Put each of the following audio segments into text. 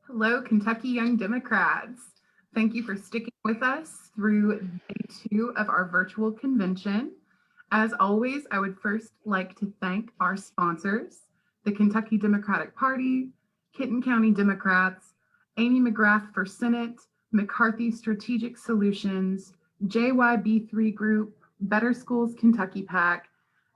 Hello, Kentucky Young Democrats. Thank you for sticking with us through day 2 of our virtual convention. As always, I would first like to thank our sponsors, the Kentucky Democratic Party, Kenton County Democrats, Amy McGrath for Senate, McCarthy Strategic Solutions, JYB3 Group, Better Schools Kentucky PAC,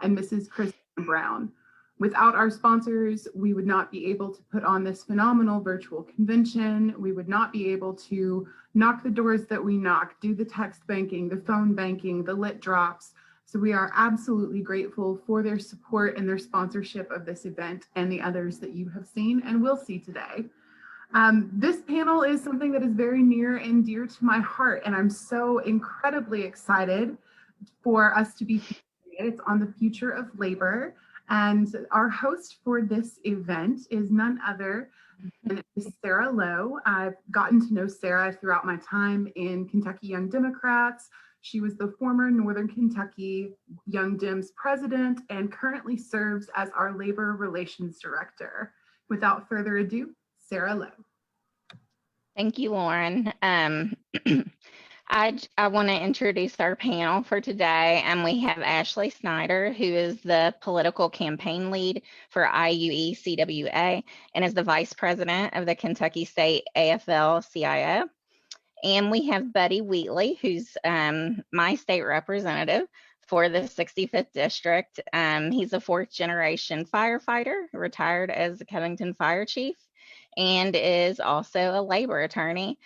and Mrs. Kristen Brown. Without our sponsors, we would not be able to put on this phenomenal virtual convention. We would not be able to knock the doors that we knock, do the text banking, the phone banking, the lit drops. So we are absolutely grateful for their support and their sponsorship of this event and the others that you have seen and will see today. This panel is something that is very near and dear to my heart, and I'm so incredibly excited for us to be featuring it. It's on the future of labor. And our host for this event is none other than Sarah Lowe. I've gotten to know Sarah throughout my time in Kentucky Young Democrats. She was the former Northern Kentucky Young Dems president and currently serves as our labor relations director. Without further ado, Sarah Lowe. Thank you, Lauren. I want to introduce our panel for today, and we have Ashley Snider, who is the political campaign lead for IUE-CWA and is the vice president of the Kentucky State AFL-CIO. And we have Buddy Wheatley, who's my state representative for the 65th District. He's a fourth-generation firefighter, retired as the Covington Fire Chief, and is also a labor attorney.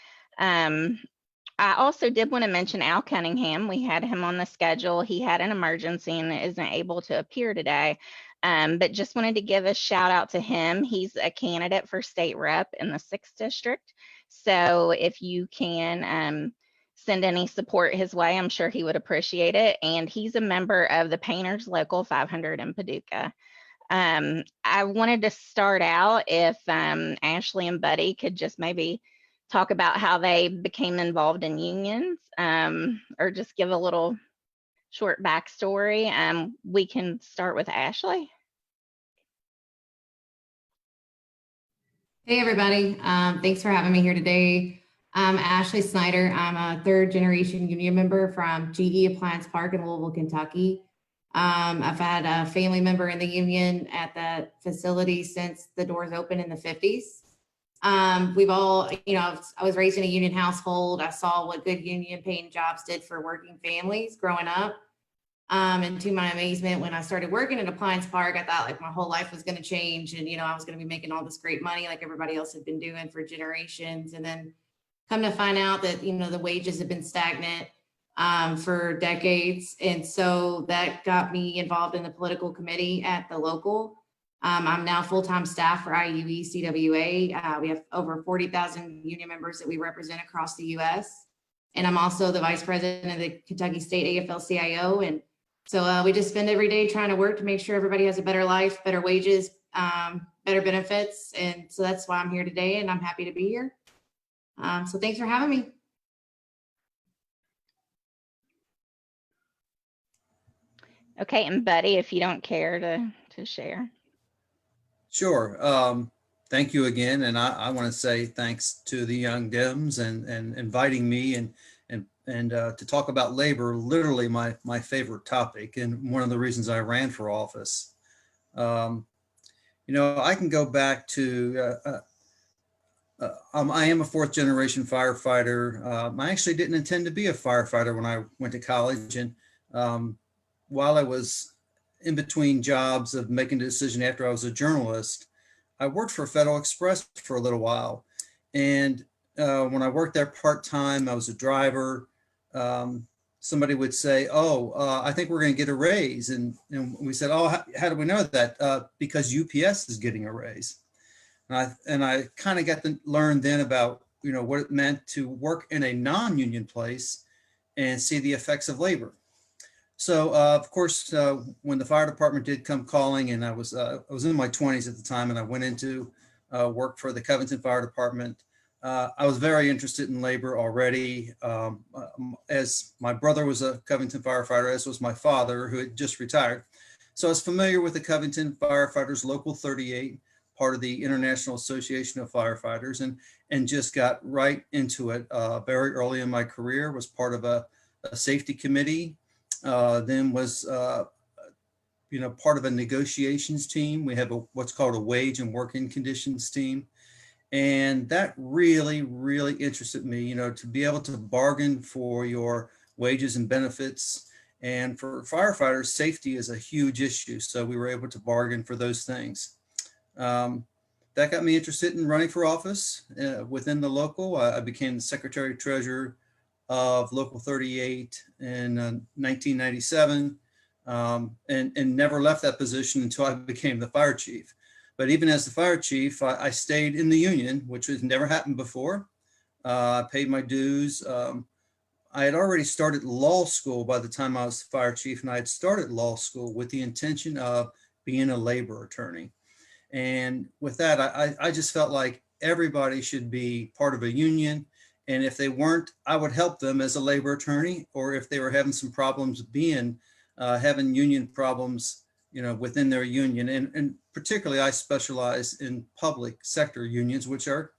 I also did want to mention Al Cunningham. We had him on the schedule. He had an emergency and isn't able to appear today, but just wanted to give a shout out to him. He's a candidate for state rep in the 6th District. So if you can send any support his way, I'm sure he would appreciate it. And he's a member of the Painters Local 500 in Paducah. I wanted to start out if Ashley and Buddy could just maybe talk about how they became involved in unions, or just give a little short backstory. We can start with Ashley. Hey everybody, thanks for having me here today. I'm Ashley Snider. I'm a third-generation union member from GE Appliance Park in Louisville, Kentucky. I've had a family member in the union at that facility since the doors opened in the 50s. We've all, I was raised in a union household. I saw what good union paying jobs did for working families growing up. And to my amazement, when I started working at Appliance Park, I thought like my whole life was going to change and, I was going to be making all this great money like everybody else had been doing for generations. And then come to find out that, the wages have been stagnant for decades. And so that got me involved in the political committee at the local. I'm now full-time staff for IUE-CWA. We have over 40,000 union members that we represent across the U.S. And I'm also the vice president of the Kentucky State AFL-CIO. And so we just spend every day trying to work to make sure everybody has a better life, better wages, better benefits. And so that's why I'm here today, and I'm happy to be here. So thanks for having me. Okay, and Buddy, if you don't care to share. Sure. Thank you again. And I want to say thanks to the Young Dems and inviting me and to talk about labor, literally my favorite topic and one of the reasons I ran for office. I can go back to, I am a fourth generation firefighter. I actually didn't intend to be a firefighter when I went to college. And while I was in between jobs of making a decision after I was a journalist, I worked for Federal Express for a little while. And when I worked there part-time, I was a driver. Somebody would say, I think we're going to get a raise. And we said, how do we know that? Because UPS is getting a raise. And I kind of got to learn then about, what it meant to work in a non-union place and see the effects of labor. So, of course, when the fire department did come calling, and I was in my 20s at the time, and I went into work for the Covington Fire Department, I was very interested in labor already, as my brother was a Covington firefighter, as was my father, who had just retired. So I was familiar with the Covington Firefighters Local 38, part of the International Association of Firefighters, and just got right into it very early in my career. Was part of a safety committee, then was part of a negotiations team. We have what's called a wage and working conditions team. And that really, really interested me, to be able to bargain for your wages and benefits. And for firefighters, safety is a huge issue. So we were able to bargain for those things. That got me interested in running for office within the local. I became the secretary treasurer of Local 38 in 1997, and never left that position until I became the fire chief. But even as the fire chief, I stayed in the union, which has never happened before. I paid my dues. I had already started law school by the time I was the fire chief, and I had started law school with the intention of being a labor attorney. And with that, I just felt like everybody should be part of a union. And if they weren't, I would help them as a labor attorney, or if they were having some problems having union problems, within their union. And particularly I specialize in public sector unions, which are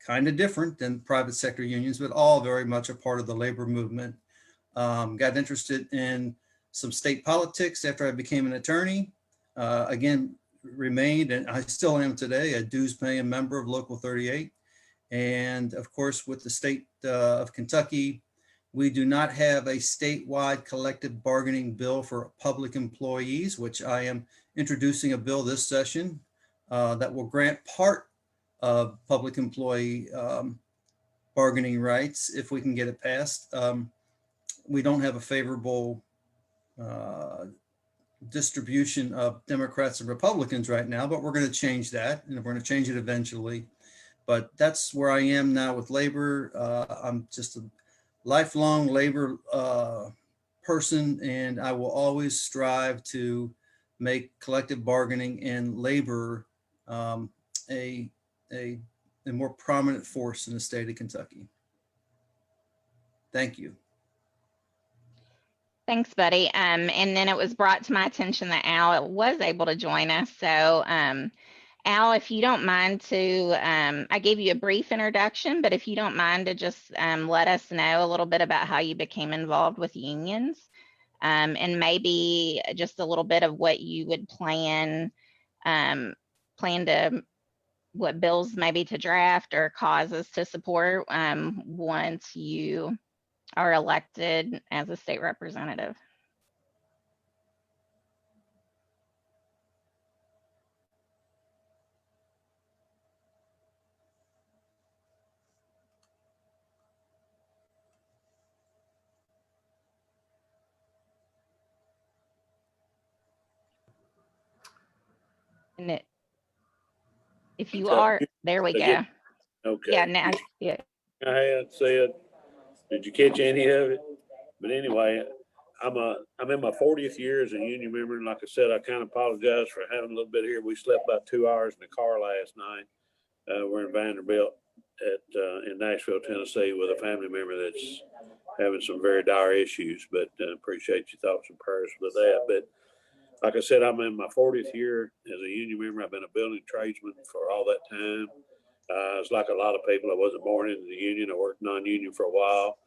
kind of different than private sector unions, but all very much a part of the labor movement. Got interested in some state politics after I became an attorney. Again, remained, and I still am today, a dues paying member of Local 38. And of course, with the state of Kentucky, we do not have a statewide collective bargaining bill for public employees, which I am introducing a bill this session that will grant part of public employee bargaining rights if we can get it passed. We don't have a favorable distribution of Democrats and Republicans right now, but we're going to change that, and we're going to change it eventually. But that's where I am now with labor. I'm just a lifelong labor person, and I will always strive to make collective bargaining and labor a more prominent force in the state of Kentucky. Thank you. Thanks, buddy. And then it was brought to my attention that Al was able to join us. So Al, if you don't mind to, I gave you a brief introduction, but if you don't mind to just let us know a little bit about how you became involved with unions, and maybe just a little bit of what you would plan to, what bills maybe to draft or causes to support once you are elected as a state representative. And if you are, there we go. Okay. Yeah, now, yeah. I had said, did you catch any of it? But anyway, I'm in my 40th year as a union member, and like I said, I kind of apologize for having a little bit here. We slept about 2 hours in the car last night. We're in Vanderbilt in Nashville, Tennessee, with a family member that's having some very dire issues. But appreciate your thoughts and prayers with that. But like I said, I'm in my 40th year as a union member. I've been a building tradesman for all that time. It's like a lot of people. I wasn't born into the union. I worked non-union for a while.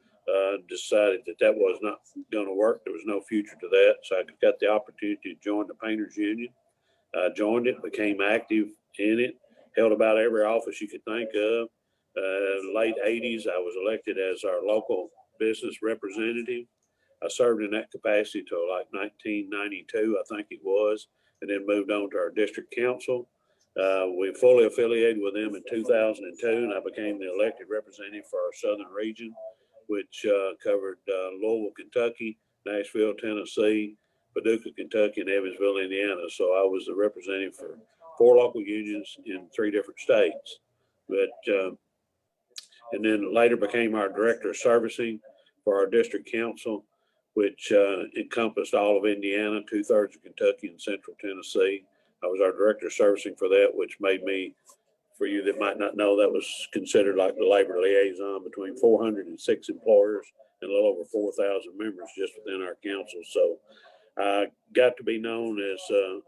Decided that was not going to work. There was no future to that. So I got the opportunity to join the Painters Union. Joined it, became active in it, held about every office you could think of. Late 80s, I was elected as our local business representative. I served in that capacity till like 1992, I think it was, and then moved on to our district council. We fully affiliated with them in 2002, and I became the elected representative for our southern region, which covered Louisville, Kentucky, Nashville, Tennessee, Paducah, Kentucky, and Evansville, Indiana. So I was the representative for 4 local unions in 3 different states. But and then later became our director of servicing for our district council, which encompassed all of Indiana, 2/3 of Kentucky, and central Tennessee. I was our director of servicing for that, which made me, for you that might not know, that was considered like the labor liaison between 406 employers and a little over 4,000 members just within our council. So I got to be known as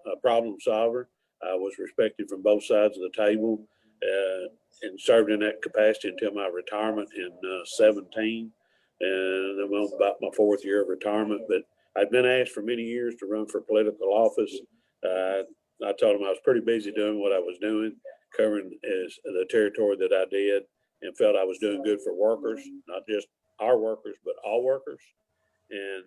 a problem solver. I was respected from both sides of the table, and served in that capacity until my retirement in 17. And I'm on about my 4th year of retirement, but I'd been asked for many years to run for political office. I told them I was pretty busy doing what I was doing, covering as the territory that I did, and felt I was doing good for workers, not just our workers, but all workers. And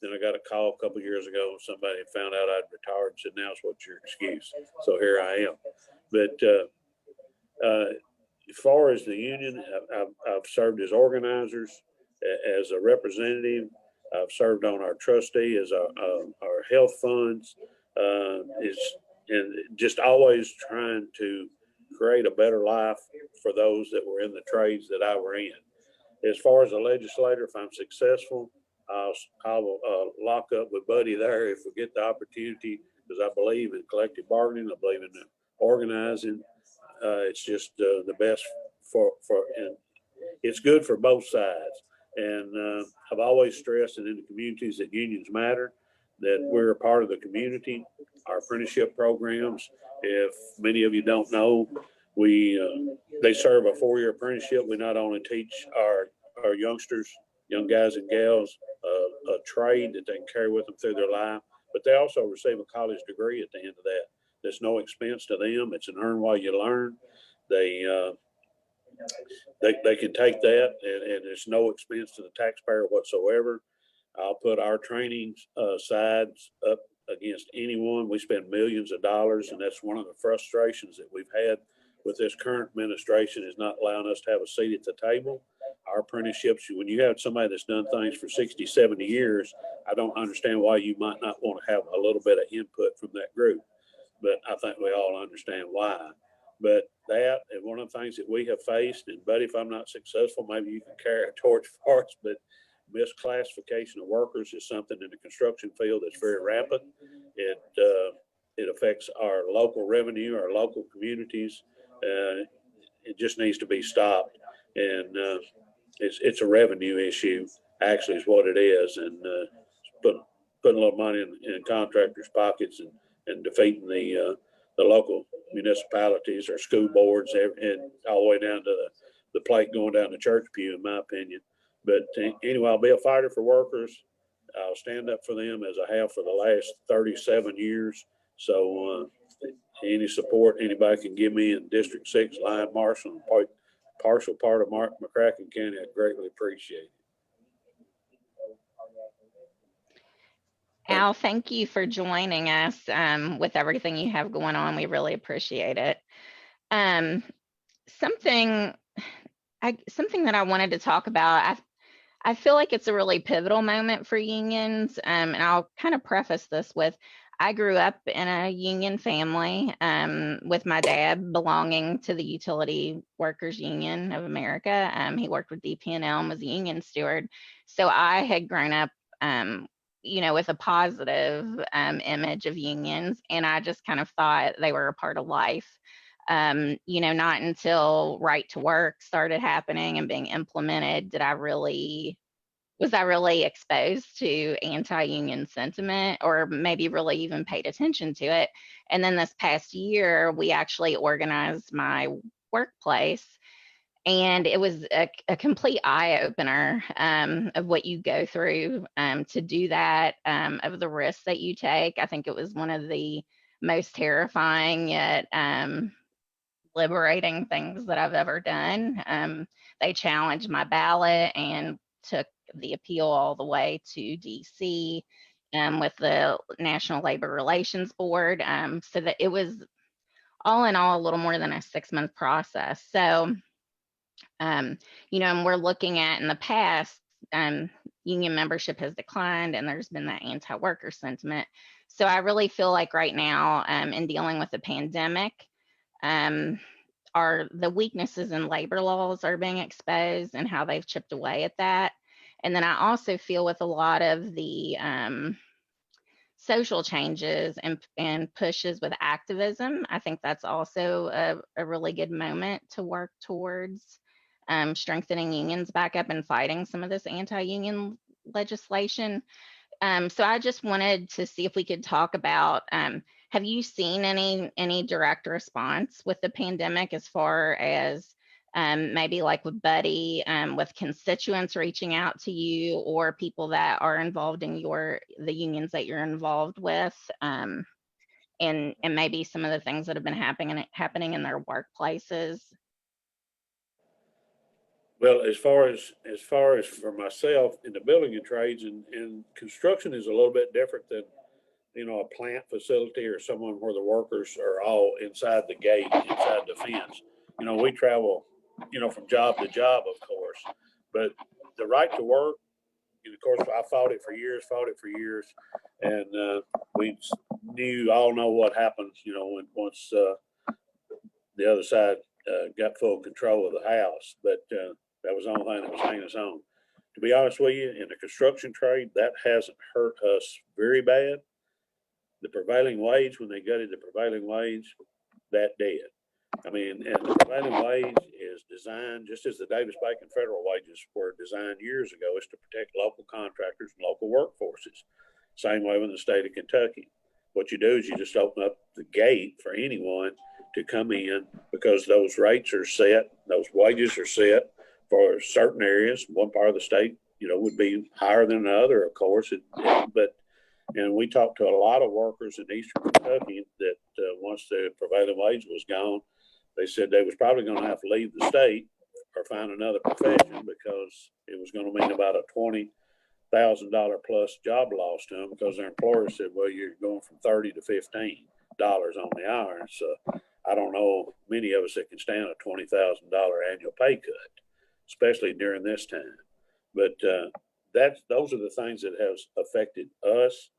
then I got a call a couple of years ago. Somebody had found out I'd retired and said, "Now's what's your excuse?" So here I am. But as far as the union, I've served as organizers, as a representative. I've served on our trustee, as our health funds, and just always trying to create a better life for those that were in the trades that I were in. As far as a legislator, if I'm successful, I will lock up with Buddy there if we get the opportunity, because I believe in collective bargaining. I believe in organizing. It's just the best and it's good for both sides. And I've always stressed that in the communities that unions matter, that we're a part of the community. Our apprenticeship programs, if many of you don't know, they serve a 4-year apprenticeship. We not only teach our youngsters, young guys and gals, a trade that they can carry with them through their life, but they also receive a college degree at the end of that. There's no expense to them. It's an earn while you learn. They can take that, and there's no expense to the taxpayer whatsoever. I'll put our training sides up against anyone. We spend millions of dollars, and that's one of the frustrations that we've had with this current administration, is not allowing us to have a seat at the table. Our apprenticeships, when you have somebody that's done things for 60, 70 years, I don't understand why you might not want to have a little bit of input from that group. But I think we all understand why. But that, and one of the things that we have faced, and Buddy, if I'm not successful, maybe you can carry a torch for us, but misclassification of workers is something in the construction field that's very rampant. It affects our local revenue, our local communities. It just needs to be stopped. And it's a revenue issue, actually, is what it is. And putting a little money in contractors' pockets and defeating the local municipalities or school boards, and all the way down to the plate going down the church pew, in my opinion. But anyway, I'll be a fighter for workers. I'll stand up for them as I have for the last 37 years. So any support anybody can give me in District 6, Line Marshall, and partial part of McCracken County, I greatly appreciate it. Al, thank you for joining us with everything you have going on. We really appreciate it. Something that I wanted to talk about, I feel like it's a really pivotal moment for unions, and I'll kind of preface this with, I grew up in a union family with my dad belonging to the Utility Workers Union of America. He worked with DP&L and was a union steward. So I had grown up with a positive image of unions, and I just kind of thought they were a part of life. Not until right to work started happening and being implemented was I really exposed to anti-union sentiment, or maybe really even paid attention to it. And then this past year, we actually organized my workplace, and it was a complete eye-opener of what you go through to do that, of the risks that you take. I think it was one of the most terrifying yet liberating things that I've ever done. They challenged my ballot and took the appeal all the way to DC with the National Labor Relations Board. So that it was all in all a little more than a 6-month process. So, and we're looking at, in the past, union membership has declined, and there's been that anti-worker sentiment. So I really feel like right now, in dealing with the pandemic, the weaknesses in labor laws are being exposed and how they've chipped away at that. And then I also feel with a lot of the social changes and pushes with activism, I think that's also a really good moment to work towards strengthening unions back up and fighting some of this anti-union legislation. So I just wanted to see if we could talk about have you seen any direct response with the pandemic as far as maybe like with Buddy, with constituents reaching out to you or people that are involved in the unions that you're involved with, and maybe some of the things that have been happening in their workplaces? Well, as far as for myself in the building and trades and construction is a little bit different than, a plant facility or someone where the workers are all inside the gate, inside the fence. We travel, from job to job, of course, but the right to work, and of course, I fought it for years, and we all know what happens, when once the other side got full control of the house, but that was the only thing that was hanging us on. To be honest with you, in the construction trade, that hasn't hurt us very bad. The prevailing wage, when they gutted the prevailing wage, that did. I mean, and the prevailing wage is designed, just as the Davis-Bacon federal wages were designed years ago, is to protect local contractors and local workforces. Same way with the state of Kentucky. What you do is you just open up the gate for anyone to come in because those rates are set, those wages are set for certain areas. One part of the state, would be higher than another, of course, and we talked to a lot of workers in Eastern Kentucky that once the prevailing wage was gone, they said they was probably going to have to leave the state or find another profession because it was going to mean about a $20,000 plus job loss to them because their employer said, well, you're going from $30 to $15 on the hour. So I don't know many of us that can stand a $20,000 annual pay cut, especially during this time. But those are the things that has affected us.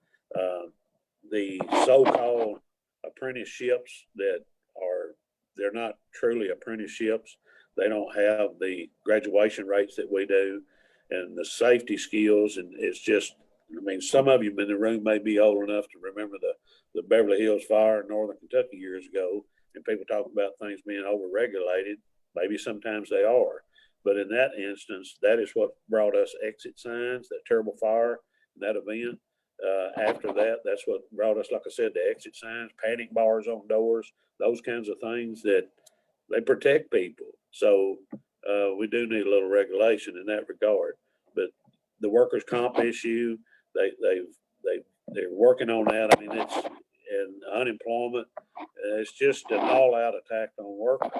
The so-called apprenticeships they're not truly apprenticeships. They don't have the graduation rates that we do and the safety skills. And it's just, some of you in the room may be old enough to remember the Beverly Hills fire in Northern Kentucky years ago. And people talk about things being overregulated. Maybe sometimes they are. But in that instance, that is what brought us exit signs, that terrible fire, that event. After that, that's what brought us, like I said, the exit signs, panic bars on doors, those kinds of things that they protect people. So we do need a little regulation in that regard. But the workers' comp issue, they're working on that. And unemployment, it's just an all-out attack on workers.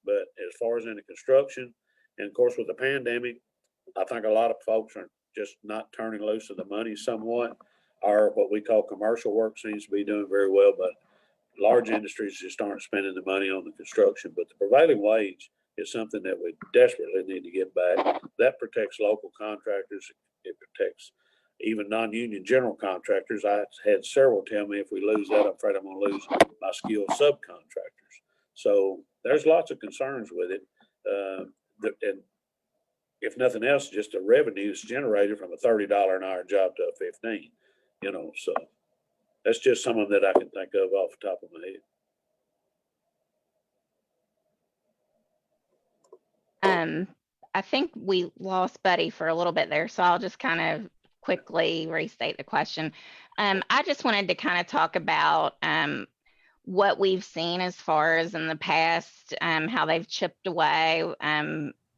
But as far as in the construction, and of course with the pandemic, I think a lot of folks are just not turning loose of the money somewhat. Or what we call commercial work seems to be doing very well, but large industries just aren't spending the money on the construction. But the prevailing wage is something that we desperately need to get back. That protects local contractors. It protects even non-union general contractors. I had several tell me if we lose that, I'm afraid I'm going to lose my skilled subcontractors. So there's lots of concerns with it. And if nothing else, just the revenue is generated from a $30 an hour job to a $15, so that's just someone that I can think of off the top of my head. I think we lost Buddy for a little bit there, so I'll just kind of quickly restate the question. I just wanted to kind of talk about what we've seen as far as in the past, how they've chipped away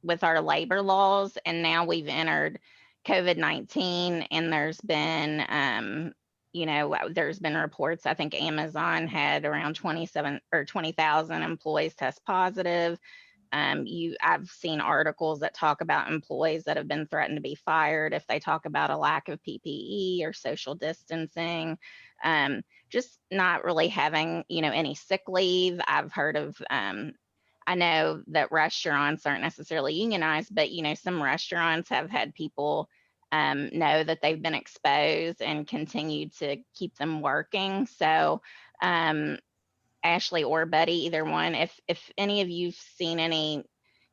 with our labor laws, and now we've entered COVID-19, and there's been there's been reports. I think Amazon had around 27 or 20,000 employees test positive. I've seen articles that talk about employees that have been threatened to be fired if they talk about a lack of PPE or social distancing, just not really having, any sick leave. I've heard of, I know that restaurants aren't necessarily unionized, but, some restaurants have had people know that they've been exposed and continue to keep them working. So, Ashley or Buddy, either one, if any of you've seen any,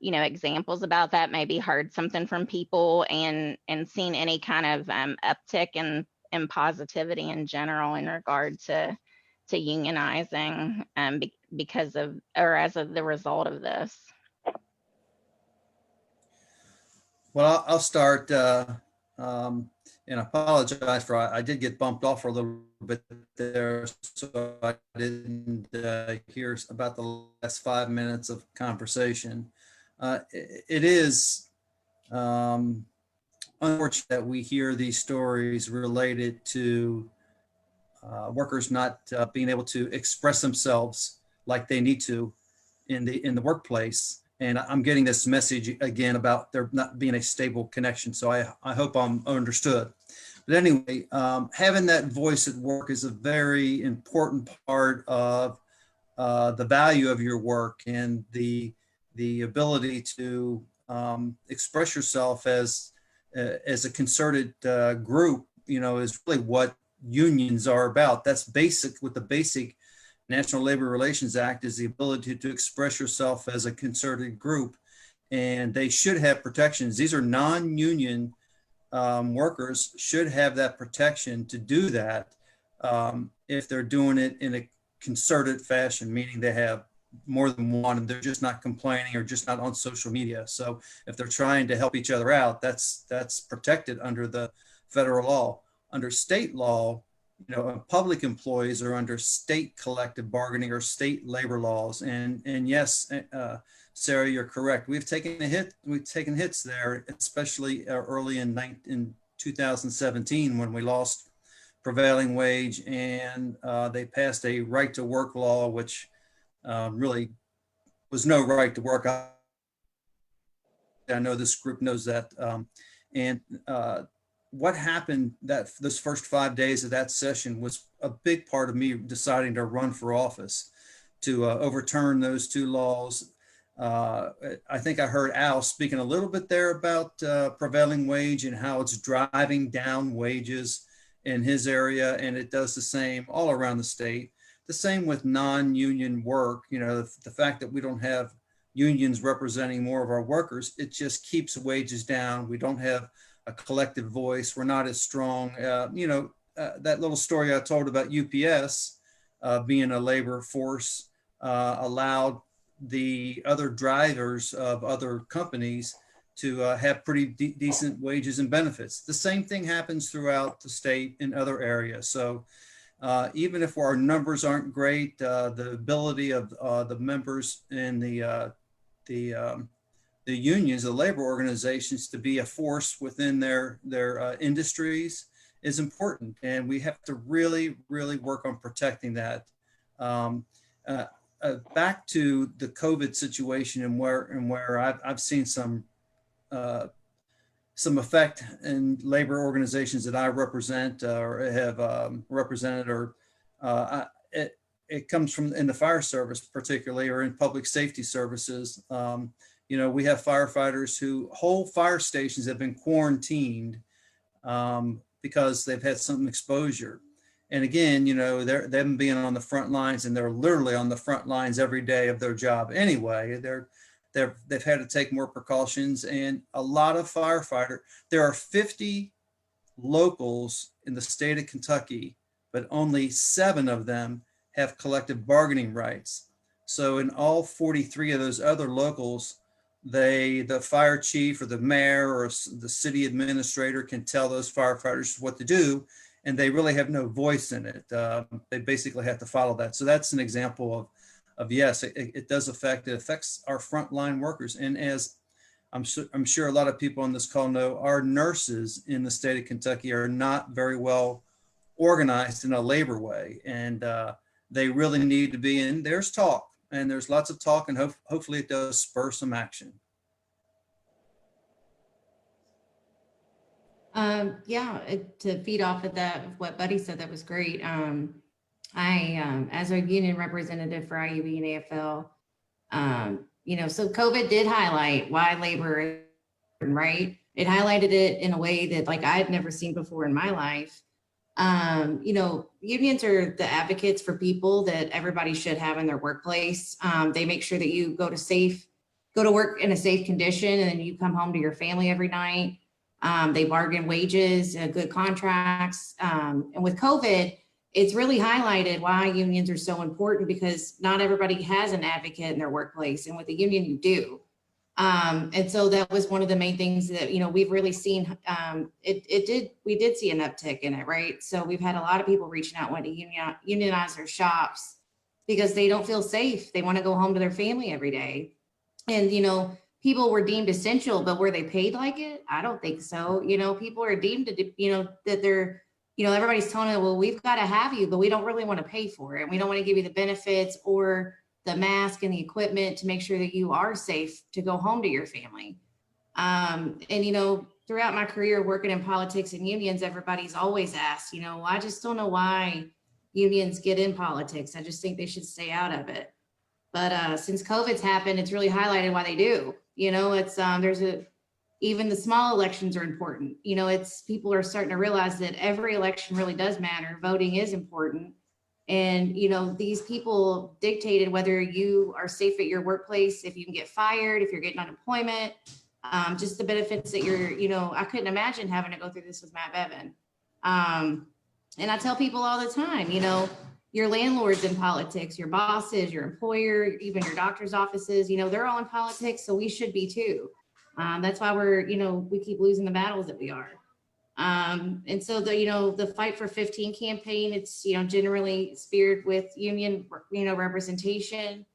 examples about that, maybe heard something from people and seen any kind of uptick in positivity in general in regard to unionizing because of or as of the result of this. Well, I'll start. And I apologize for, I did get bumped off for a little bit there, so I didn't hear about the last 5 minutes of conversation. It is unfortunate that we hear these stories related to workers not being able to express themselves like they need to in the workplace. And I'm getting this message again about there not being a stable connection. So I hope I'm understood. But anyway, having that voice at work is a very important part of the value of your work and the ability to express yourself as a concerted group, is really what unions are about. That's basic with the basic National Labor Relations Act, is the ability to express yourself as a concerted group, and they should have protections. These are non-union workers, should have that protection to do that if they're doing it in a concerted fashion, meaning they have more than one and they're just not complaining or just not on social media. So if they're trying to help each other out, that's protected under the federal law. Under state law, public employees are under state collective bargaining or state labor laws. And yes, Sarah, you're correct. We've taken a hit. We've taken hits there, especially early in 2017 when we lost prevailing wage, and they passed a right to work law, which really was no right to work. I know this group knows that. And what happened those first 5 days of that session was a big part of me deciding to run for office to overturn those two laws. I think I heard Al speaking a little bit there about prevailing wage and how it's driving down wages in his area, and it does the same all around the state. The same with non-union work. The fact that we don't have unions representing more of our workers, it just keeps wages down. We don't have a collective voice. We're not as strong. That little story I told about UPS being a labor force allowed the other drivers of other companies to have pretty decent wages and benefits. The same thing happens throughout the state in other areas. So even if our numbers aren't great, the ability of the members in the unions, the labor organizations, to be a force within their industries is important. And we have to really, really work on protecting that. Back to the COVID situation and where I've seen some effect in labor organizations that I represent or have represented, or it comes from in the fire service particularly, or in public safety services. We have firefighters who whole fire stations have been quarantined because they've had some exposure. And again, them being on the front lines, and they're literally on the front lines every day of their job anyway. They've had to take more precautions, and a lot of firefighters. There are 50 locals in the state of Kentucky, but only 7 of them have collective bargaining rights. So in all 43 of those other locals, the fire chief or the mayor or the city administrator can tell those firefighters what to do, and they really have no voice in it. They basically have to follow that. So that's an example of yes, it does affect. It affects our frontline workers, and as I'm sure a lot of people on this call know, our nurses in the state of Kentucky are not very well organized in a labor way, and they really need to be. And there's talk, and there's lots of talk, and hopefully it does spur some action. To feed off of that, what Buddy said, that was great. I, as a union representative for IUB and AFL, so COVID did highlight why labor is important, right? It highlighted it in a way that I had never seen before in my life. Unions are the advocates for people that everybody should have in their workplace. They make sure that you go to work in a safe condition, and then you come home to your family every night. They bargain wages, good contracts. And with COVID, it's really highlighted why unions are so important, because not everybody has an advocate in their workplace. And with a union, you do. And so that was one of the main things that, you know, we've really seen, we did see an uptick in it, right? So we've had a lot of people reaching out, wanting to unionize their shops because they don't feel safe. They want to go home to their family every day. And, you know, people were deemed essential, but were they paid like it? I don't think so. You know, people are deemed to, you know, that they're, you know, everybody's telling them, well, we've got to have you, but we don't really want to pay for it. We don't want to give you the benefits or the mask and the equipment to make sure that you are safe to go home to your family. And, you know, throughout my career working in politics and unions, everybody's always asked, you know, I just don't know why unions get in politics. I just think they should stay out of it. But since COVID's happened, it's really highlighted why they do. You know, it's even the small elections are important. You know, it's people are starting to realize that every election really does matter. Voting is important. And, you know, these people dictated whether you are safe at your workplace, if you can get fired, if you're getting unemployment, just the benefits that you're, you know, I couldn't imagine having to go through this with Matt Bevin. And I tell people all the time, you know, your landlords in politics, your bosses, your employer, even your doctor's offices, you know, they're all in politics. So we should be too. That's why we're, you know, we keep losing the battles that we are. And so the, you know, the Fight for 15 campaign, it's, you know, generally speared with union, you know, representation.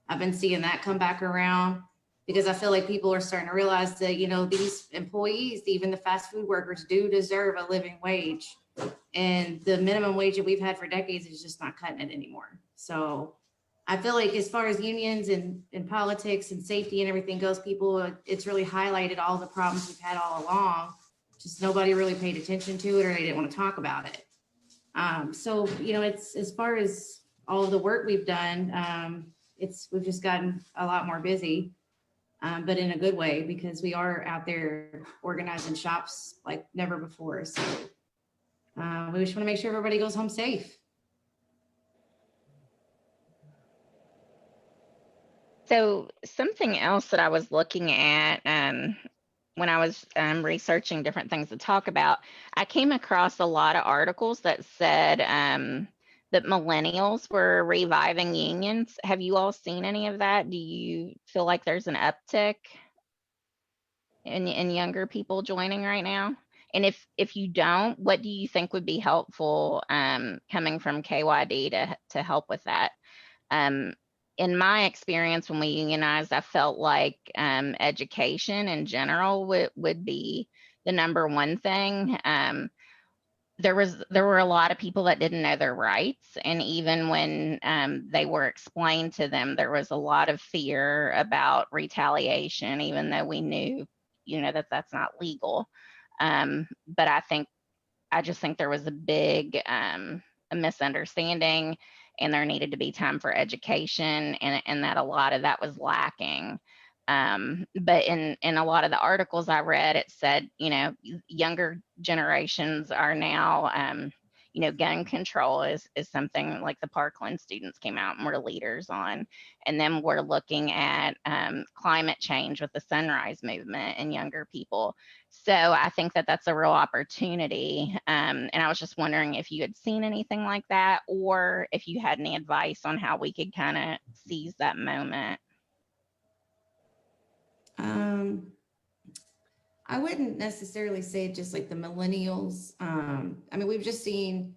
I've been seeing that come back around because I feel like people are starting to realize that, you know, these employees, even the fast food workers, do deserve a living wage. And the minimum wage that we've had for decades is just not cutting it anymore. So I feel like as far as unions and politics and safety and everything goes, people, it's really highlighted all the problems we've had all along. Just nobody really paid attention to it or they didn't want to talk about it. So, you know, it's as far as all of the work we've done, we've just gotten a lot more busy, but in a good way because we are out there organizing shops like never before. So we just want to make sure everybody goes home safe. So something else that I was looking at when I was researching different things to talk about, I came across a lot of articles that said that millennials were reviving unions. Have you all seen any of that? Do you feel like there's an uptick in younger people joining right now? And if you don't, what do you think would be helpful coming from KYD to help with that? In my experience, when we unionized, I felt like education in general would be the number one thing. There were a lot of people that didn't know their rights, and even when they were explained to them, there was a lot of fear about retaliation, even though we knew, you know, that that's not legal. But I just think there was a big a misunderstanding, and there needed to be time for education, and that a lot of that was lacking. But in a lot of the articles I read, it said, you know, younger generations are now, you know, gun control is something like the Parkland students came out and were leaders on. And then we're looking at climate change with the Sunrise Movement and younger people. So I think that that's a real opportunity. And I was just wondering if you had seen anything like that, or if you had any advice on how we could kind of seize that moment. I wouldn't necessarily say just like the millennials. I mean, we've just seen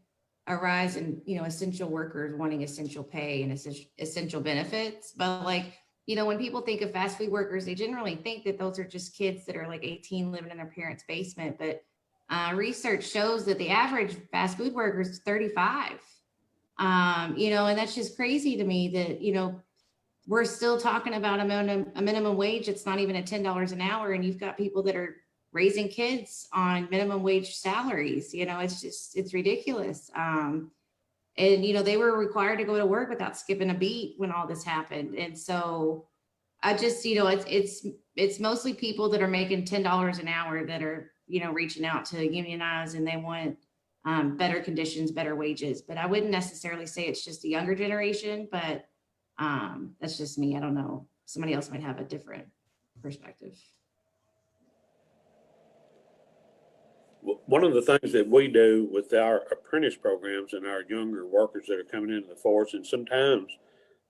a rise in, you know, essential workers wanting essential pay and essential benefits. But like, you know, when people think of fast food workers, they generally think that those are just kids that are like 18 living in their parents' basement. But research shows that the average fast food worker is 35. You know, and that's just crazy to me that, you know, we're still talking about a minimum wage. It's not even at $10 an hour. And you've got people that are raising kids on minimum wage salaries. You know, it's ridiculous. And, you know, they were required to go to work without skipping a beat when all this happened. And so I just, you know, it's mostly people that are making $10 an hour that are, you know, reaching out to unionize, and they want better conditions, better wages. But I wouldn't necessarily say it's just the younger generation, but that's just me. I don't know. Somebody else might have a different perspective. One of the things that we do with our apprentice programs and our younger workers that are coming into the force, and sometimes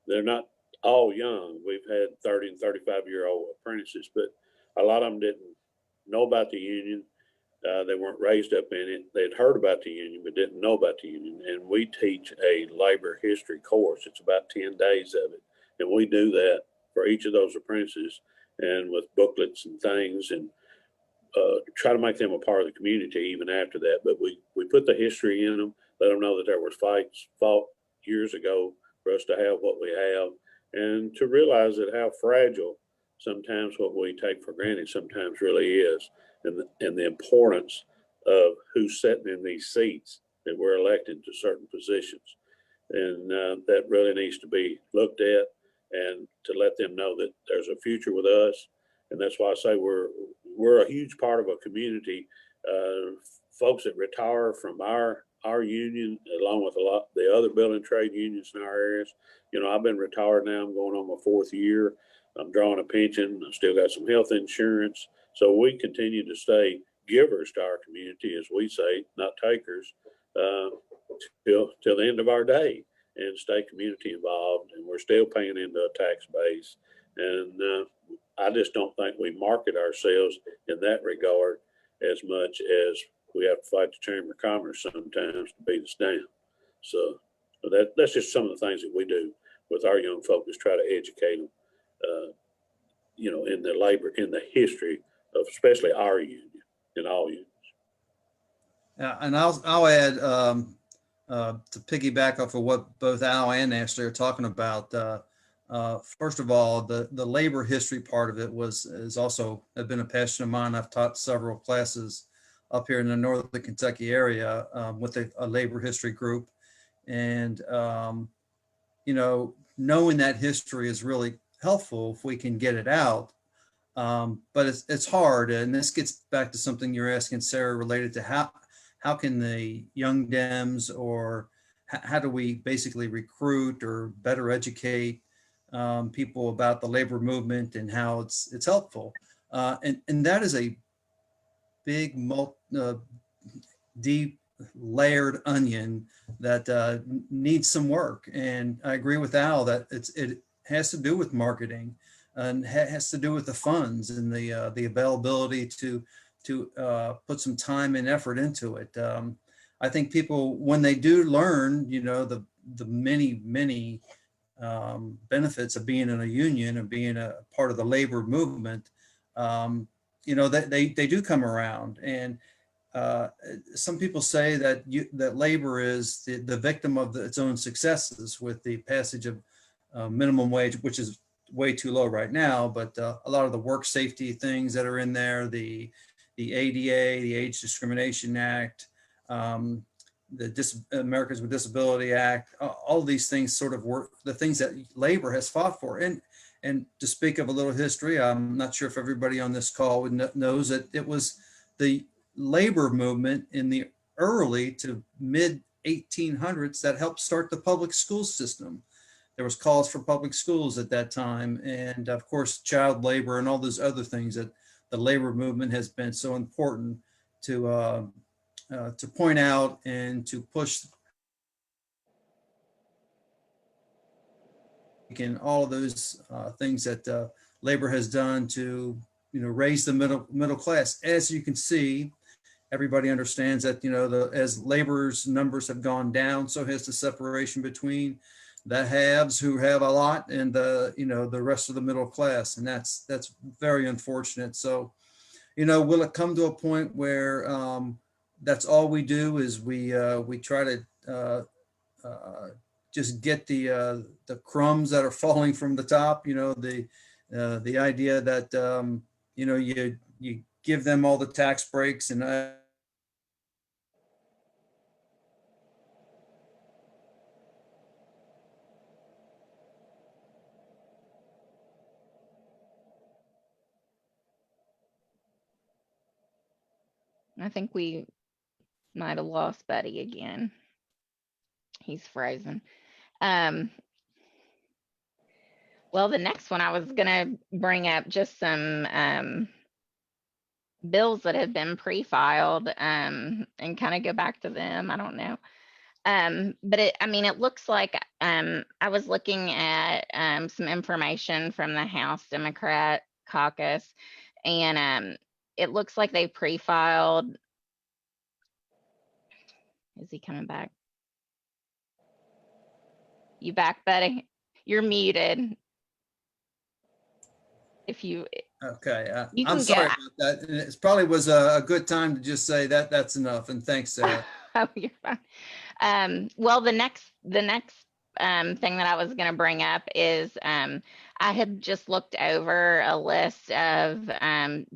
they're not all young. We've had 30 and 35-year-old apprentices, but a lot of them didn't know about the union. They weren't raised up in it. They'd heard about the union, but didn't know about the union. And we teach a labor history course. It's about 10 days of it. And we do that for each of those apprentices, and with booklets and things, and try to make them a part of the community even after that. But we put the history in them, let them know that there was fights fought years ago for us to have what we have, and to realize that how fragile sometimes what we take for granted sometimes really is, and the importance of who's sitting in these seats that we're elected to certain positions. And that really needs to be looked at, and to let them know that there's a future with us. And that's why I say we're a huge part of a community. Folks that retire from our union, along with a lot the other building trade unions in our areas. You know, I've been retired now. I'm going on my 4th year. I'm drawing a pension. I still got some health insurance. So we continue to stay givers to our community, as we say, not takers, till the end of our day, and stay community involved. And we're still paying into a tax base. And I just don't think we market ourselves in that regard as much as we have to fight the Chamber of Commerce sometimes to beat us down. So that's just some of the things that we do with our young folk, is try to educate them, in the labor, in the history of especially our union and all unions. And I'll add, to piggyback off of what both Al and Ashley are talking about. First of all, the labor history part of it has also been a passion of mine. I've taught several classes up here in the Northern Kentucky area with a labor history group. And, knowing that history is really helpful if we can get it out. But it's hard. And this gets back to something you're asking, Sarah, related to how can the young Dems, or how do we basically recruit or better educate people about the labor movement and how it's helpful. And that is a big, deep layered onion that needs some work. And I agree with Al that it has to do with marketing, and has to do with the funds and the availability to put some time and effort into it. I think people, when they do learn, the many benefits of being in a union and being a part of the labor movement, that they do come around. And some people say that that labor is the victim of its own successes with the passage of minimum wage, which is way too low right now, but a lot of the work safety things that are in there, the ADA, the Age Discrimination Act, the Americans with Disability Act, all of these things sort of were the things that labor has fought for. And to speak of a little history, I'm not sure if everybody on this call knows that it was the labor movement in the early to mid 1800s that helped start the public school system. There was calls for public schools at that time, and of course child labor and all those other things that the labor movement has been so important to point out and to push. And all of those things that labor has done to raise the middle class. As you can see, everybody understands that as labor's numbers have gone down, so has the separation between the haves who have a lot and the rest of the middle class, and that's very unfortunate. So will it come to a point where that's all we do is we try to just get the crumbs that are falling from the top, the idea that you give them all the tax breaks and I think we might have lost Buddy again. He's frozen. Well, the next one I was going to bring up just some bills that have been pre-filed and kind of go back to them. I don't know. But I mean, it looks like I was looking at some information from the House Democrat caucus, and it looks like they pre-filed. Is he coming back? You back, buddy? You're muted. If you Okay, you I'm can sorry get. about that. And it probably was a good time to just say that that's enough. And thanks, Sarah. Oh, you're fine. Well, the next thing that I was going to bring up is I had just looked over a list of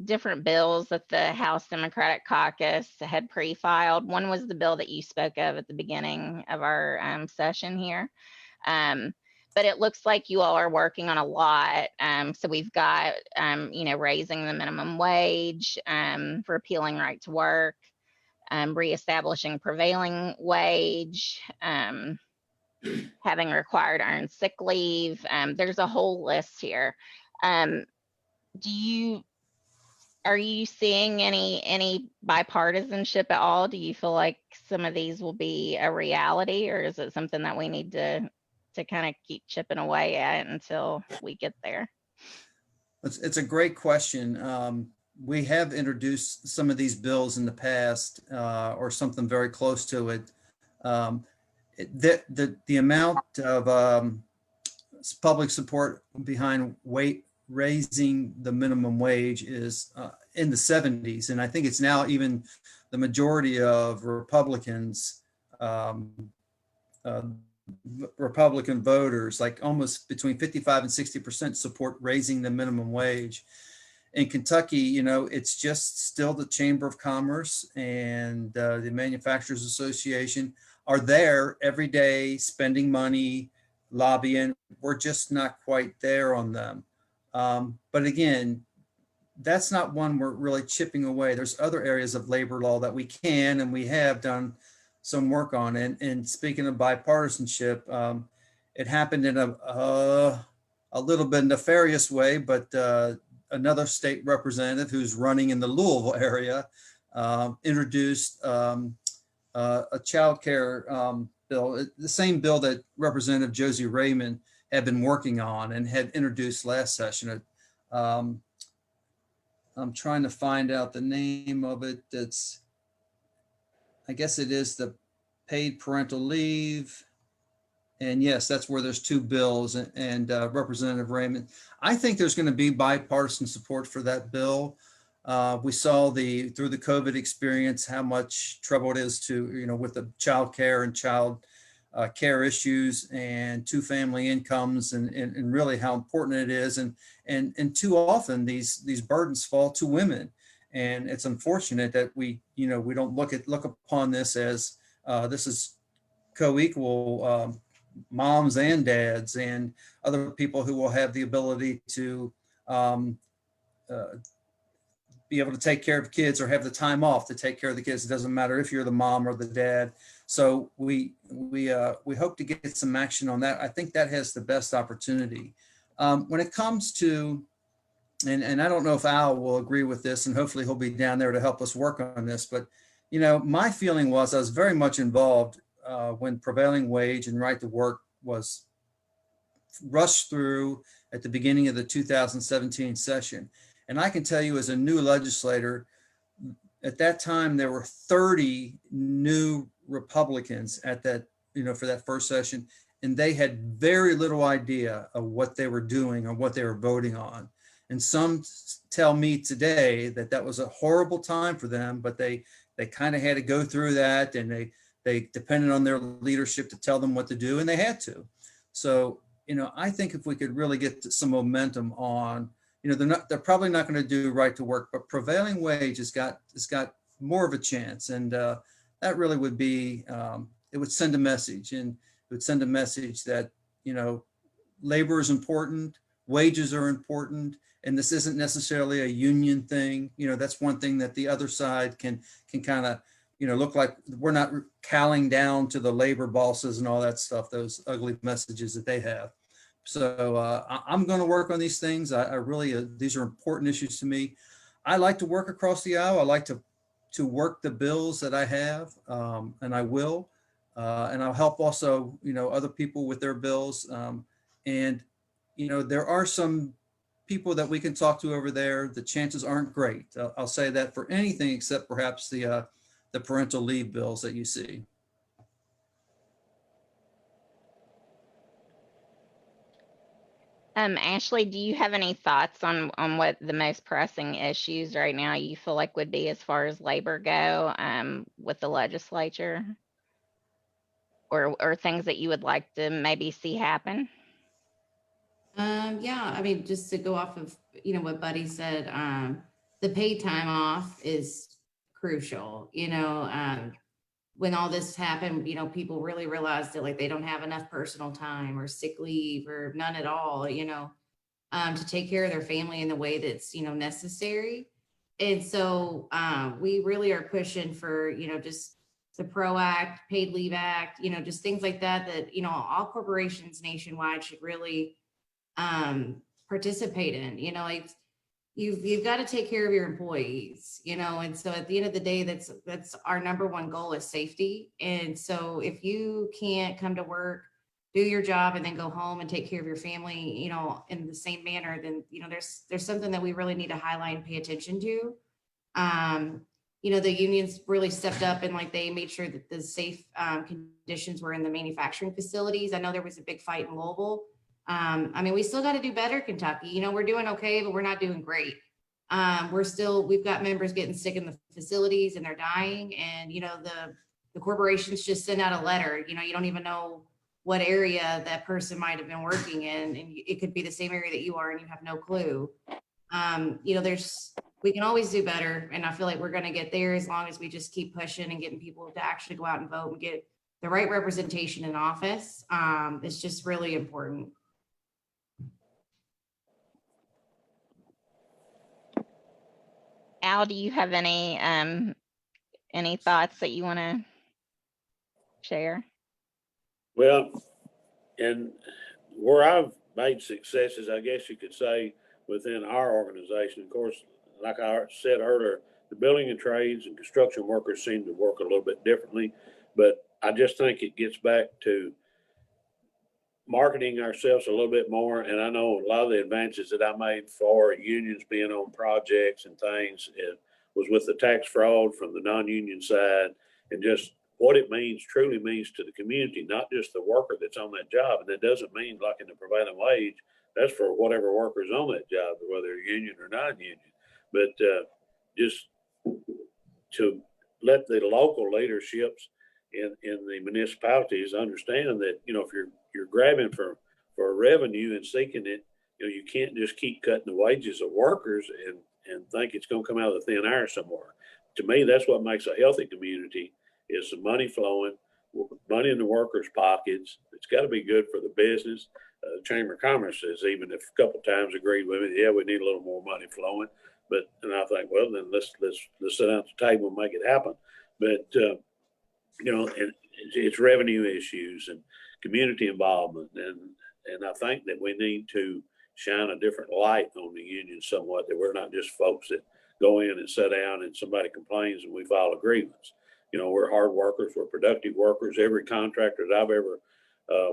different bills that the House Democratic Caucus had pre-filed. One was the bill that you spoke of at the beginning of our session here. But it looks like you all are working on a lot. So we've got, raising the minimum wage, repealing right to work, reestablishing prevailing wage, having required earned sick leave. There's a whole list here. Are you seeing any bipartisanship at all? Do you feel like some of these will be a reality, or is it something that we need to kind of keep chipping away at until we get there? It's a great question. We have introduced some of these bills in the past, or something very close to it. The amount of public support behind raising the minimum wage is in the 70s, and I think it's now even the majority of Republicans, Republican voters, like almost between 55 and 60% support raising the minimum wage. In Kentucky, it's just still the Chamber of Commerce and the Manufacturers Association are there every day spending money, lobbying. We're just not quite there on them. But again, that's not one we're really chipping away. There's other areas of labor law that we can and we have done some work on. And speaking of bipartisanship, it happened in a little bit nefarious way, but another state representative who's running in the Louisville area introduced a child care bill, the same bill that Representative Josie Raymond had been working on and had introduced last session. I'm trying to find out the name of it. I guess it is the paid parental leave. And yes, that's where there's two bills and Representative Raymond. I think there's going to be bipartisan support for that bill. We saw through the COVID experience how much trouble it is to, with the child care and child care issues and two family incomes and really how important it is. And too often these burdens fall to women. And it's unfortunate that we don't look upon this as this is co-equal moms and dads and other people who will have the ability to be able to take care of kids or have the time off to take care of the kids. It doesn't matter if you're the mom or the dad. So we hope to get some action on that. I think that has the best opportunity. When it comes to, and I don't know if Al will agree with this, and hopefully he'll be down there to help us work on this, but my feeling was I was very much involved when prevailing wage and right to work was rushed through at the beginning of the 2017 session. And I can tell you as a new legislator, at that time, there were 30 new Republicans at that, for that first session, and they had very little idea of what they were doing or what they were voting on. And some tell me today that that was a horrible time for them, but they kind of had to go through that, and they depended on their leadership to tell them what to do, and they had to. So, I think if we could really get some momentum on, they're probably not going to do right to work, but prevailing wage has got more of a chance. And that really would be, it would send a message, and it would send a message that, labor is important, wages are important, and this isn't necessarily a union thing. That's one thing that the other side can kind of, look like we're not cowling down to the labor bosses and all that stuff, those ugly messages that they have. So I'm going to work on these things. I really, these are important issues to me. I like to work across the aisle. I like to work the bills that I have, and I will. and I'll help also, other people with their bills. And, there are some people that we can talk to over there. The chances aren't great. I'll say that for anything except perhaps the parental leave bills that you see. Ashley, do you have any thoughts on what the most pressing issues right now you feel like would be as far as labor go, with the legislature, or things that you would like to maybe see happen? Yeah, I mean, just to go off of, what Buddy said, the paid time off is crucial, when all this happened, people really realized that like they don't have enough personal time or sick leave or none at all, to take care of their family in the way that's, necessary. And so we really are pushing for, just the PRO Act, Paid Leave Act, just things like that, all corporations nationwide should really participate in, like you've got to take care of your employees, and so at the end of the day, that's our number one goal is safety. And so if you can't come to work, do your job, and then go home and take care of your family, in the same manner, then, there's something that we really need to highlight and pay attention to. The unions really stepped up and like they made sure that the safe conditions were in the manufacturing facilities. I know there was a big fight in Louisville. I mean, we still got to do better, Kentucky. We're doing okay, but we're not doing great. We've got members getting sick in the facilities and they're dying. And, the corporations just send out a letter, you don't even know what area that person might have been working in. And it could be the same area that you are and you have no clue. We can always do better. And I feel like we're going to get there as long as we just keep pushing and getting people to actually go out and vote and get the right representation in office. It's just really important. Al, do you have any thoughts that you want to share? Well, and where I've made successes, I guess you could say, within our organization, of course, like I said earlier, the building and trades and construction workers seem to work a little bit differently, but I just think it gets back to marketing ourselves a little bit more. And I know a lot of the advances that I made for unions being on projects and things, it was with the tax fraud from the non-union side, and just what it truly means to the community, not just the worker that's on that job. And that doesn't mean like in the prevailing wage, that's for whatever worker's on that job, whether union or non-union. But just to let the local leaderships in the municipalities understand that, if you're grabbing for revenue and seeking it, you can't just keep cutting the wages of workers and think it's going to come out of the thin air somewhere. To me, that's what makes a healthy community, is some money flowing, money in the workers' pockets. It's got to be good for the business. The Chamber of Commerce has even a couple of times agreed with me, yeah, we need a little more money flowing. And I think, well, then let's sit down at the table and make it happen. But and it's revenue issues and community involvement, and I think that we need to shine a different light on the union somewhat, that we're not just folks that go in and sit down and somebody complains and we file a grievance. We're hard workers, we're productive workers. Every contractor that I've ever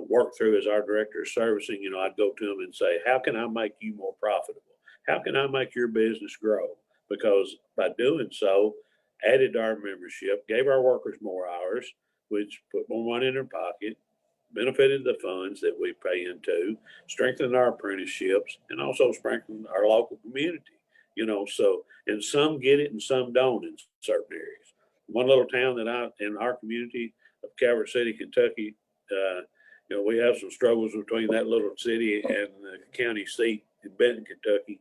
worked through as our director of servicing, I'd go to them and say, how can I make you more profitable? How can I make your business grow? Because by doing so, added to our membership, gave our workers more hours, which put more money in their pocket, benefited the funds that we pay into, strengthened our apprenticeships, and also strengthened our local community. So, and some get it and some don't in certain areas. One little town in our community of Calvert City, Kentucky, we have some struggles between that little city and the county seat in Benton, Kentucky,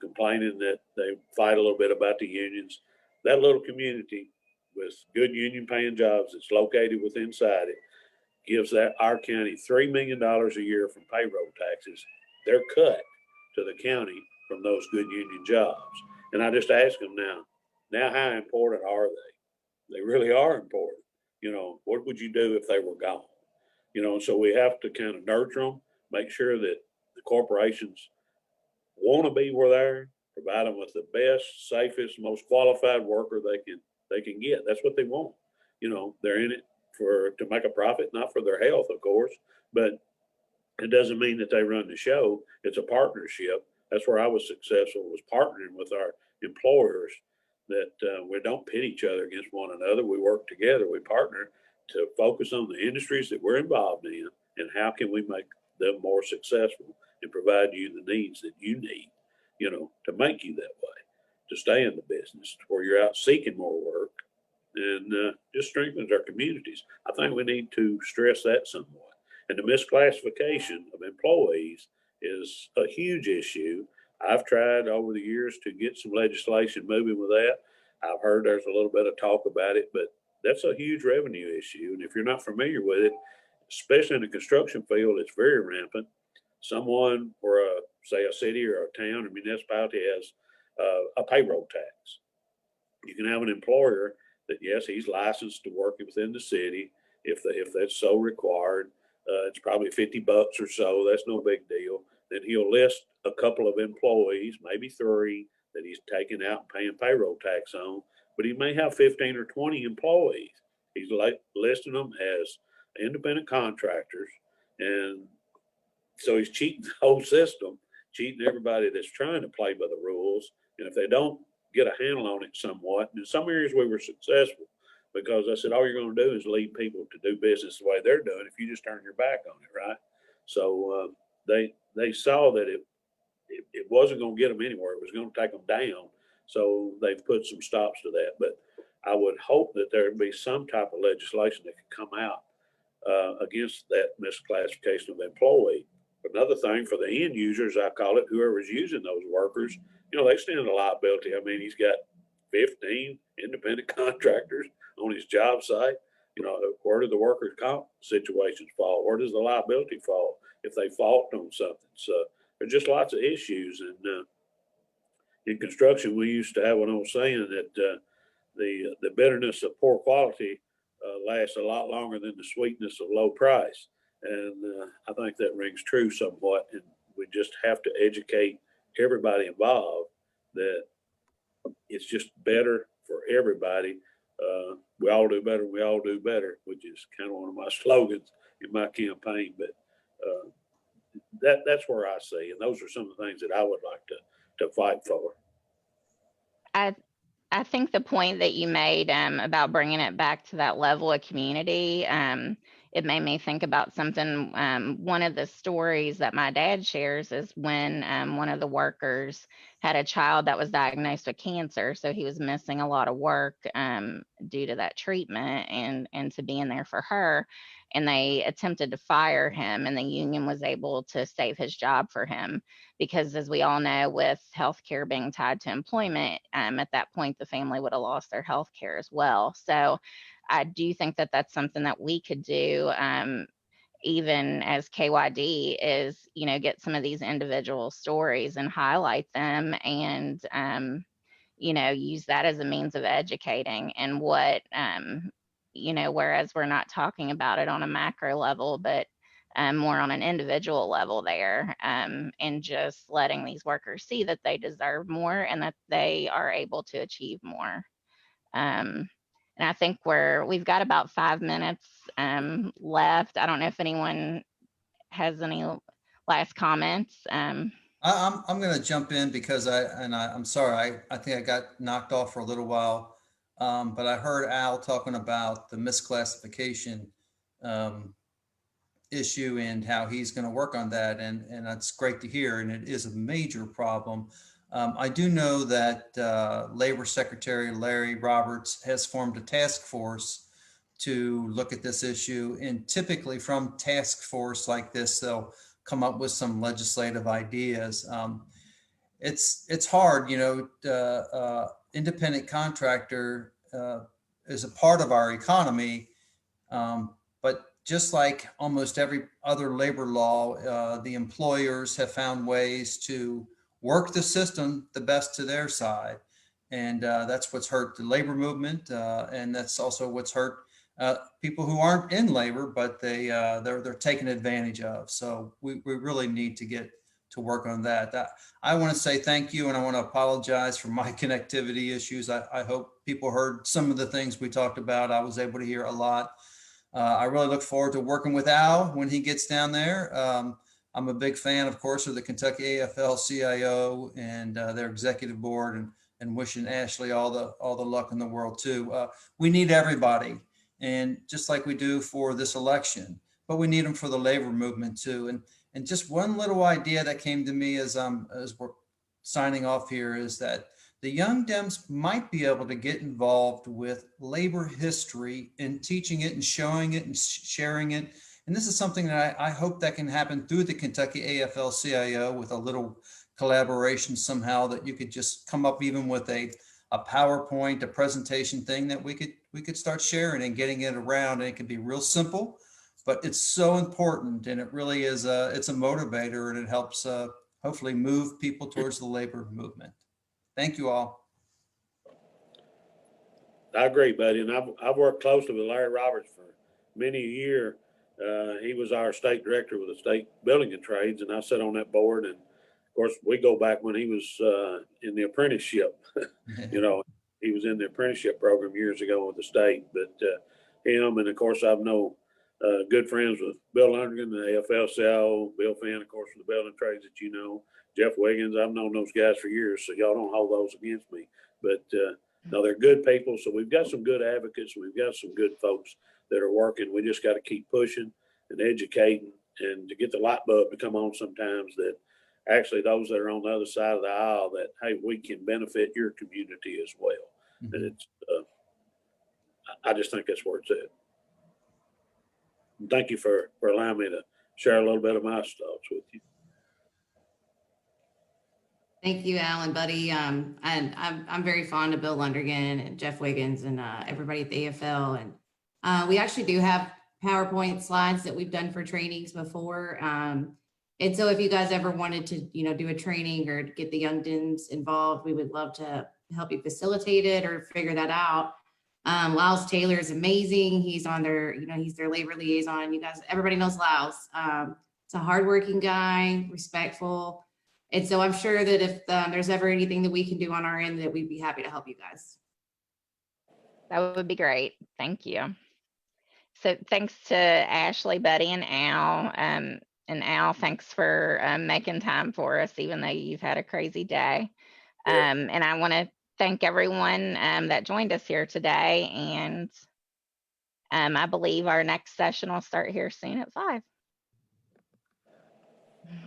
complaining that they fight a little bit about the unions. That little community with good union paying jobs that's located within inside it gives our county $3 million a year from payroll taxes. They're cut to the county from those good union jobs. And I just ask them now how important are they? They really are important. What would you do if they were gone? So we have to kind of nurture them, make sure that the corporations want to be where they're, provide them with the best, safest, most qualified worker they can get. That's what they want. They're in it to make a profit, not for their health, of course, but it doesn't mean that they run the show. It's a partnership. That's where I was successful, was partnering with our employers, that we don't pit each other against one another. We work together. We partner to focus on the industries that we're involved in and how can we make them more successful and provide you the needs that you need, to make you that way, to stay in the business, where you're out seeking more work, and just strengthens our communities. I think we need to stress that somewhat. And the misclassification of employees is a huge issue. I've tried over the years to get some legislation moving with that. I've heard there's a little bit of talk about it, but that's a huge revenue issue. And if you're not familiar with it, especially in the construction field, it's very rampant. Someone or say a city or a town or municipality has a payroll tax. You can have an employer that, yes, he's licensed to work within the city if that's so required. It's probably $50 or so. That's no big deal. Then he'll list a couple of employees, maybe 3, that he's taking out and paying payroll tax on, but he may have 15 or 20 employees. He's listing them as independent contractors. And so he's cheating the whole system, cheating everybody that's trying to play by the rules. And if they don't get a handle on it somewhat, and in some areas we were successful, because I said, all you're going to do is lead people to do business the way they're doing if you just turn your back on it, right? So they saw that it wasn't going to get them anywhere. It was going to take them down. So they've put some stops to that. But I would hope that there would be some type of legislation that could come out against that misclassification of employee. Another thing for the end users, I call it, whoever's using those workers, they stand a liability. I mean, he's got 15 independent contractors on his job site. Where do the workers' comp situations fall? Where does the liability fall if they fault on something? So there's just lots of issues. And in construction, we used to have an old saying that the bitterness of poor quality lasts a lot longer than the sweetness of low price. And I think that rings true somewhat. And we just have to educate everybody involved that it's just better for everybody. We all do better. We all do better, which is kind of one of my slogans in my campaign. But that's where I see, and those are some of the things that I would like to fight for. I think the point that you made about bringing it back to that level of community, it made me think about something. One of the stories that my dad shares is when one of the workers had a child that was diagnosed with cancer. So he was missing a lot of work due to that treatment and to being there for her. And they attempted to fire him, and the union was able to save his job for him. Because as we all know, with healthcare being tied to employment, at that point, the family would have lost their healthcare as well. So I do think that that's something that we could do, even as KYD, is, get some of these individual stories and highlight them and, use that as a means of educating and what, whereas we're not talking about it on a macro level, but more on an individual level there, and just letting these workers see that they deserve more and that they are able to achieve more. And I think we've got about 5 minutes left. I don't know if anyone has any last comments. I'm going to jump in because I'm sorry. I think I got knocked off for a little while, but I heard Al talking about the misclassification issue and how he's going to work on that, and that's great to hear. And it is a major problem. I do know that Labor Secretary Larry Roberts has formed a task force to look at this issue, and typically from task force like this, they'll come up with some legislative ideas. It's hard, independent contractor is a part of our economy, but just like almost every other labor law, the employers have found ways to work the system the best to their side. And that's what's hurt the labor movement. And that's also what's hurt people who aren't in labor, but they're taken advantage of. So we really need to get to work on that. I want to say thank you, and I want to apologize for my connectivity issues. I hope people heard some of the things we talked about. I was able to hear a lot. I really look forward to working with Al when he gets down there. I'm a big fan, of course, of the Kentucky AFL-CIO and their executive board, and wishing Ashley all the luck in the world too. We need everybody, and just like we do for this election, but we need them for the labor movement too. And just one little idea that came to me as we're signing off here is that the young Dems might be able to get involved with labor history and teaching it and showing it and sharing it. And this is something that I hope that can happen through the Kentucky AFL-CIO with a little collaboration somehow, that you could just come up even with a PowerPoint, a presentation thing that we could start sharing and getting it around. And it can be real simple, but it's so important, and it really is it's a motivator, and it helps hopefully move people towards the labor movement. Thank you all. I agree, buddy. And I've worked closely with Larry Roberts for many a year. He was our state director with the state building and trades, and I sat on that board. And of course, we go back when he was in the apprenticeship. You know, he was in the apprenticeship program years ago with the state. But him, and of course, I've known good friends with Bill Lundgren, the AFL-CIO, Bill Finn, of course, from the building trades that you know. Jeff Wiggins, I've known those guys for years, so y'all don't hold those against me. But no, they're good people. So we've got some good advocates. We've got some good folks that are working. We just got to keep pushing and educating, and to get the light bulb to come on sometimes, that actually those that are on the other side of the aisle, that, hey, we can benefit your community as well. Mm-hmm. And it's, I just think that's where it's at. And thank you for allowing me to share a little bit of my thoughts with you. Thank you, Alan, buddy. And I'm very fond of Bill Lundergan and Jeff Wiggins and everybody at the AFL. And we actually do have PowerPoint slides that we've done for trainings before. And so if you guys ever wanted to, do a training or get the young Dems involved, we would love to help you facilitate it or figure that out. Lyles Taylor is amazing. He's on their, he's their labor liaison. You guys, everybody knows Lyles. It's a hardworking guy, respectful. And so I'm sure that if there's ever anything that we can do on our end, that we'd be happy to help you guys. That would be great. Thank you. So thanks to Ashley, Buddy, and Al. And Al, thanks for making time for us, even though you've had a crazy day. And I want to thank everyone that joined us here today. And I believe our next session will start here soon at 5.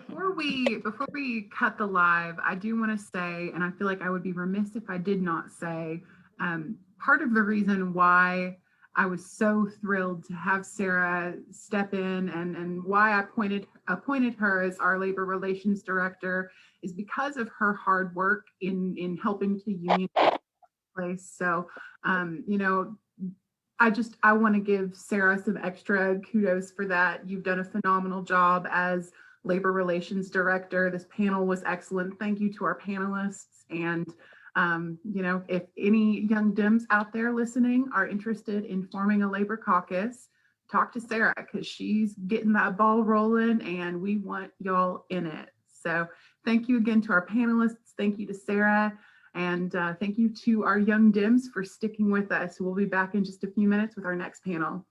Before we cut the live, I do want to say, and I feel like I would be remiss if I did not say, part of the reason why I was so thrilled to have Sarah step in and why I appointed her as our labor relations director is because of her hard work in helping to union place. So, I want to give Sarah some extra kudos for that. You've done a phenomenal job as labor relations director. This panel was excellent. Thank you to our panelists. And, if any young Dems out there listening are interested in forming a labor caucus, talk to Sarah, because she's getting that ball rolling and we want y'all in it. So thank you again to our panelists. Thank you to Sarah. And thank you to our young Dems for sticking with us. We'll be back in just a few minutes with our next panel.